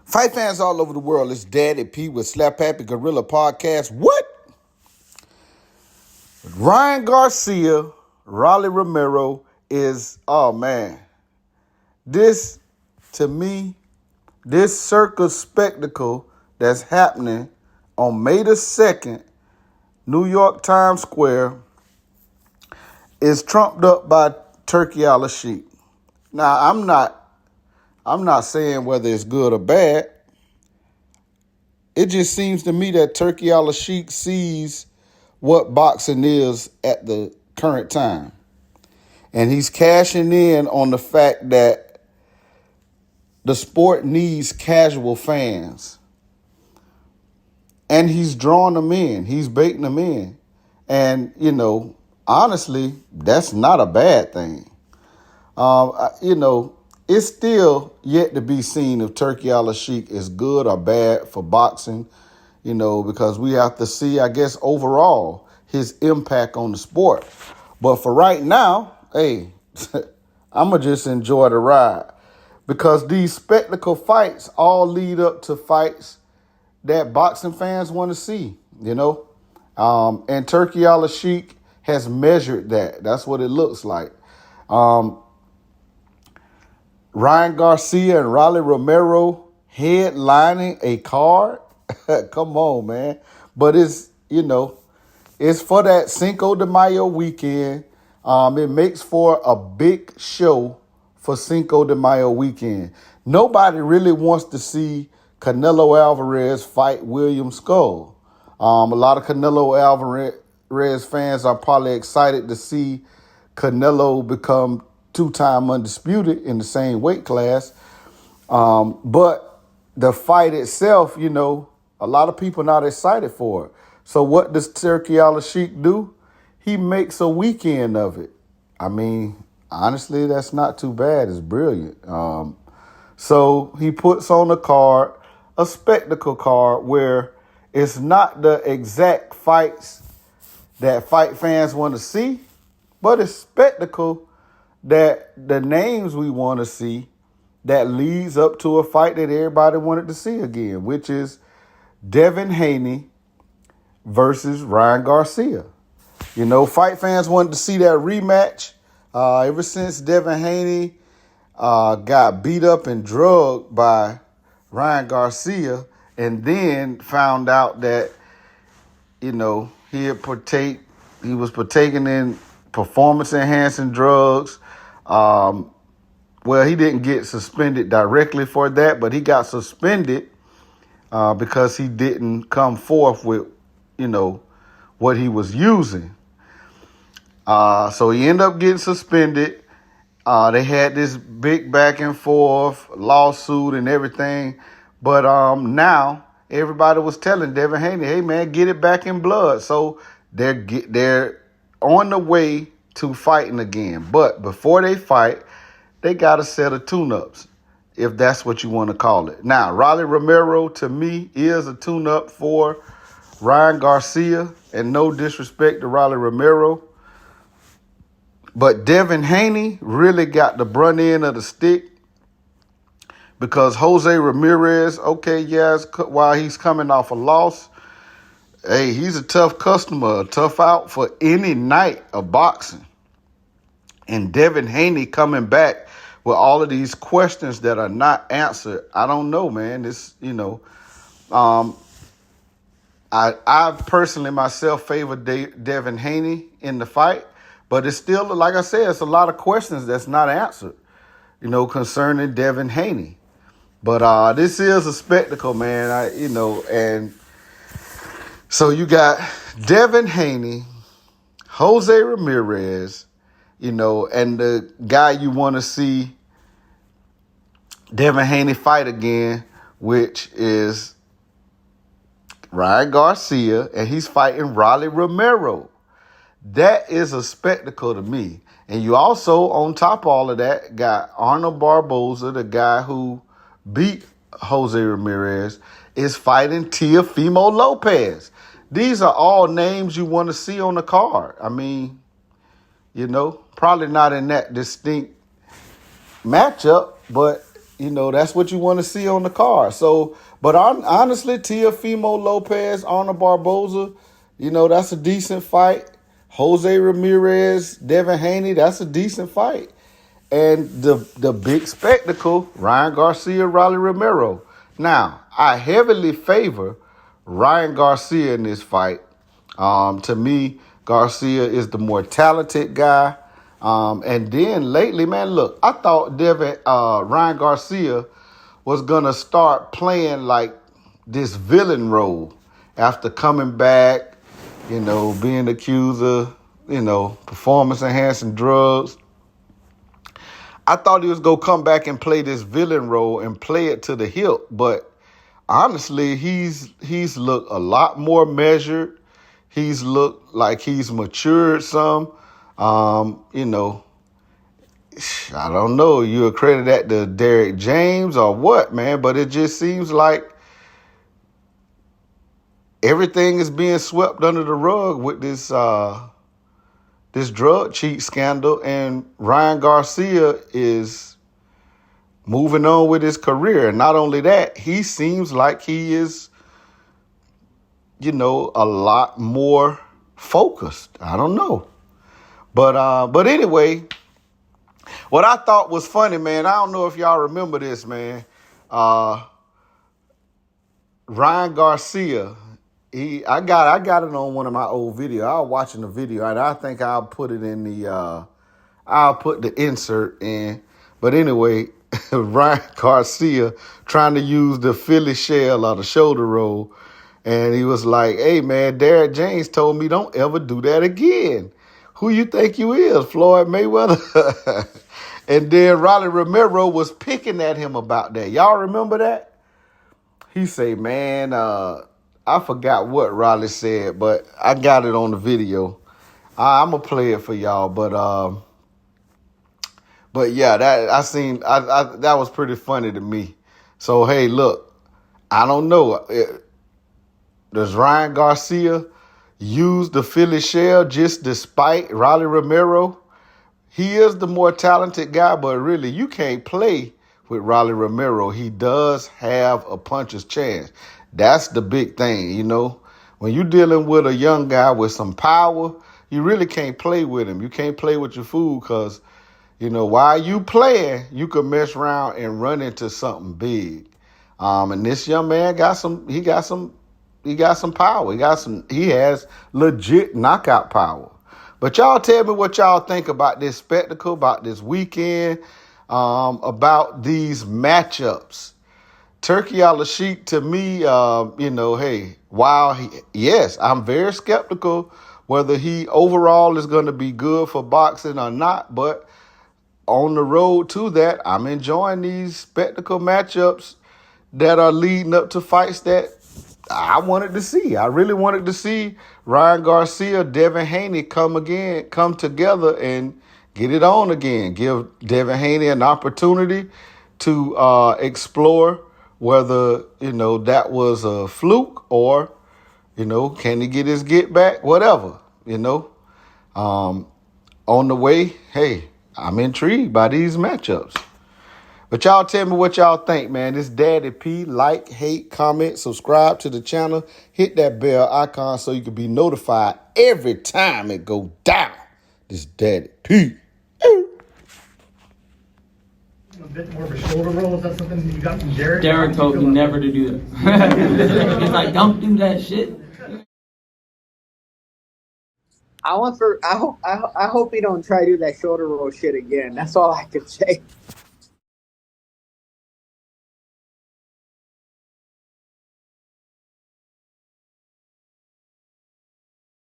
Fight fans all over the world, it's Daddy P with Slap Happy Gorilla Podcast. What? Ryan Garcia, Rolly Romero is, oh man. This, to me, this circus spectacle that's happening on May the 2nd, New York Times Square, is trumped up by Turki Al-Sheikh. Now, I'm not saying whether it's good or bad. It just seems to me that Turki Al-Sheikh sees what boxing is at the current time. And he's cashing in on the fact that the sport needs casual fans. And he's drawing them in. He's baiting them in. And, honestly, that's not a bad thing. It's still yet to be seen if Turki Al-Sheikh is good or bad for boxing, because we have to see, I guess, overall his impact on the sport. But for right now, hey, I'm going to just enjoy the ride because these spectacle fights all lead up to fights that boxing fans want to see, And Turki Al-Sheikh has measured that. That's what it looks like. Ryan Garcia and Rolly Romero headlining a card. Come on, man. But it's for that Cinco de Mayo weekend. It makes for a big show for Cinco de Mayo weekend. Nobody really wants to see Canelo Alverez fight William Scull. A lot of Canelo Alverez fans are probably excited to see Canelo become two-time undisputed in the same weight class. But the fight itself, a lot of people not excited for it. So what does Turki Al-Sheikh do? He makes a weekend of it. I mean, honestly, that's not too bad. It's brilliant. So he puts on a card, a spectacle card, where it's not the exact fights that fight fans want to see, but it's spectacle that the names we want to see that leads up to a fight that everybody wanted to see again, which is Devin Haney versus Ryan Garcia. Fight fans wanted to see that rematch ever since Devin Haney got beat up and drugged by Ryan Garcia and then found out that, he was partaking in performance-enhancing drugs. Well, he didn't get suspended directly for that, but he got suspended because he didn't come forth with, what he was using. So he ended up getting suspended. They had this big back and forth lawsuit and everything. But now everybody was telling Devin Haney, hey, man, get it back in blood. So they're on the way to fighting again. But before they fight, they got a set of tune-ups, if that's what you want to call it. Now, Rolly Romero, to me, is a tune-up for Ryan Garcia, and no disrespect to Rolly Romero. But Devin Haney really got the brunt end of the stick because Jose Ramirez, while he's coming off a loss, hey, he's a tough customer, a tough out for any night of boxing. And Devin Haney coming back with all of these questions that are not answered. I don't know, man. I personally myself favor Devin Haney in the fight, but it's still, like I said, it's a lot of questions that's not answered, concerning Devin Haney. But this is a spectacle, man. And so you got Devin Haney, Jose Ramirez, and the guy you want to see Devin Haney fight again, which is Ryan Garcia, and he's fighting Rolly Romero. That is a spectacle to me. And you also, on top of all of that, got Arnold Barboza, the guy who beat Jose Ramirez, is fighting Teofimo Lopez. These are all names you want to see on the card. I mean, probably not in that distinct matchup, but that's what you want to see on the card. So, but honestly, Teofimo Lopez, Arnold Barboza, that's a decent fight. Jose Ramirez, Devin Haney, that's a decent fight. And the big spectacle, Ryan Garcia, Rolly Romero. Now, I heavily favor Ryan Garcia in this fight. To me, Garcia is the more talented guy. And then lately, man, look, I thought Ryan Garcia was going to start playing like this villain role after coming back, being accused of, performance enhancing drugs. I thought he was going to come back and play this villain role and play it to the hilt. But honestly, he's looked a lot more measured. He's looked like he's matured some. I don't know. You accredit that to Derek James or what, man? But it just seems like everything is being swept under the rug with this drug cheat scandal, and Ryan Garcia is moving on with his career. And not only that, he seems like he is, a lot more focused. I don't know. But anyway, what I thought was funny, man, I don't know if y'all remember this, man. Ryan Garcia, I got it on one of my old videos. I was watching the video, and I think I'll put it in I'll put the insert in. But anyway, Ryan Garcia trying to use the Philly shell or the shoulder roll, and he was like, "Hey, man, Derek James told me don't ever do that again. Who you think you is, Floyd Mayweather?" And then Rolly Romero was picking at him about that. Y'all remember that? He say, "Man, I forgot what Rolly said, but I got it on the video. I'm gonna play it for y'all." But yeah, that was pretty funny to me. So hey, look, I don't know. Does Ryan Garcia use the Philly shell just despite Rolly Romero? He is the more talented guy, but really, you can't play with Rolly Romero. He does have a puncher's chance. That's the big thing, When you're dealing with a young guy with some power, you really can't play with him. You can't play with your food because, while you playing, you could mess around and run into something big. And this young man got some power. He has legit knockout power. But y'all tell me what y'all think about this spectacle, about this weekend, about these matchups. Turki Al-Sheikh, to me, hey, yes, I'm very skeptical whether he overall is going to be good for boxing or not. But on the road to that, I'm enjoying these spectacle matchups that are leading up to fights that I wanted to see. I really wanted to see Ryan Garcia, Devin Haney come together and get it on again. Give Devin Haney an opportunity to explore whether, that was a fluke or, can he get his get back? Whatever, On the way, hey, I'm intrigued by these matchups. But y'all tell me what y'all think, man. This Daddy P. Like, hate, comment, subscribe to the channel. Hit that bell icon so you can be notified every time it go down. This Daddy P. A bit more of a shoulder roll. Is that something you got from Derek? Derek told me never to do that. He's like, don't do that shit. I hope he don't try to do that shoulder roll shit again. That's all I can say.